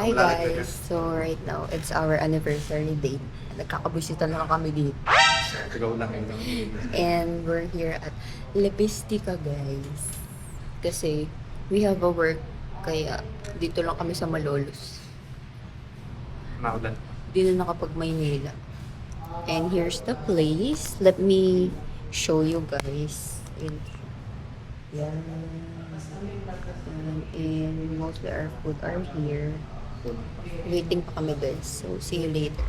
Hi guys! So right now, it's our anniversary date. Nagkakabusita na lang kami dito. Ikaw lang yun. And we're here at Lepistica guys. Kasi we have a work, kaya dito lang kami sa Malolos. Naulan. Di na nakapag Maynila. And here's the place. Let me show you guys. Yan. And mostly our food are here. Waiting pa kami guys. So, see you later.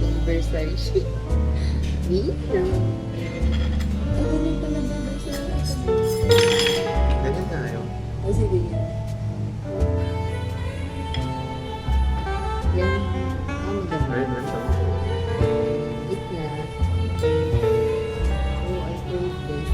Anniversary. Dito. Ito na pala anniversary. Ganyan na yun. Ay, sige yan. Yan. Maganda. Very nice. Gitna. Oh, I told this.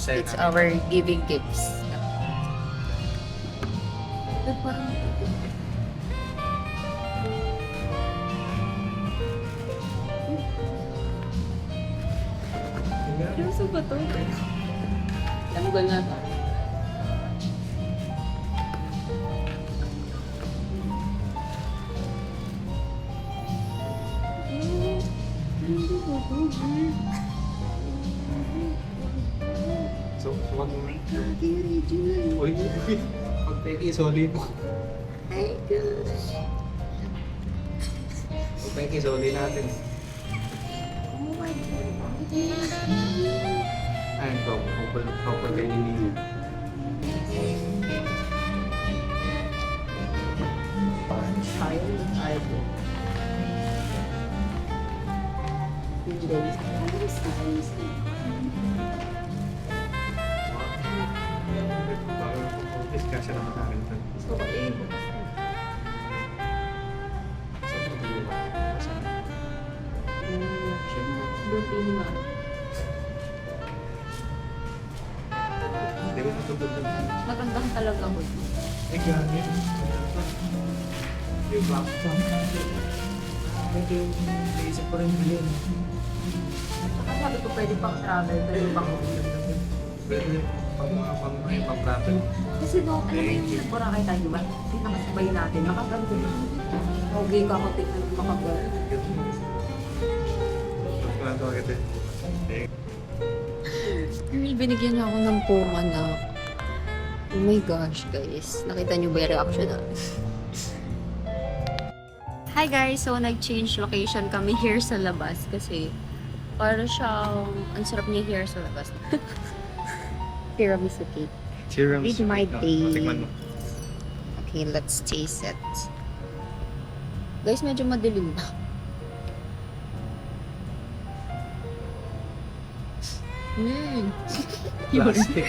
It's our giving gifts. Parang Seryoso ba to? Tanggal na to. So, wag mo rin. Uy, pag-peki, soli mo. Ay, gosh. Pag-peki, soli natin. Oh my God. Ayun, couple kayo ni Child. Discussion naman namin ito. So, eh, So, hindi ba? birthday ni Mama. Hindi ko natutod na. Magandang talaga ako. Eh, grabe. Yung black song. Ito yung naisip ko rin bilhin. Saka sabi ko pwede pang travel, pwede pang Pwede pang-travel. kasi no, ano yung Boracay tayo ba? Hindi nakasabay natin, makaganto na. Okay ka ako, tignan mo makaganto. Pagkakato agad eh. Girl, binigyan niya ako ng puma na. Oh my gosh, guys. Nakita niyo ba yung reaction namin? Hi guys! So, nag-change location kami here sa labas kasi para siyang, ang sarap niya here sa labas. Tiramisu cake. It's my day. Tikman mo. Okay, let's taste it. Guys, medyo madilim na. Plastic.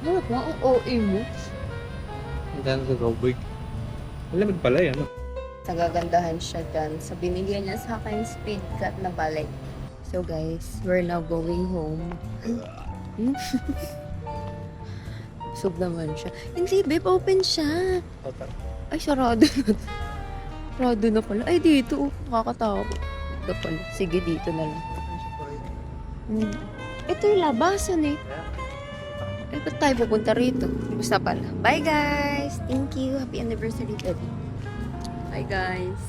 Harap nga, ang OA mo. Ang ganda sa tubig. Malamig pala yan. Nagagandahan siya dyan. So, binigyan niya sa akin speed cut na balik. So, guys, we're now going home. Busog naman siya. Hindi, babe, open siya. Ay, sarado na. Sarado na pala. Ay, dito. Nakakatawa. Ito pala. Sige, dito na lang. Ito yung labasan eh. Eh, ba't tayo pupunta rito? Basta pala. Bye, guys! Thank you. Happy anniversary, Daddy. Bye, guys.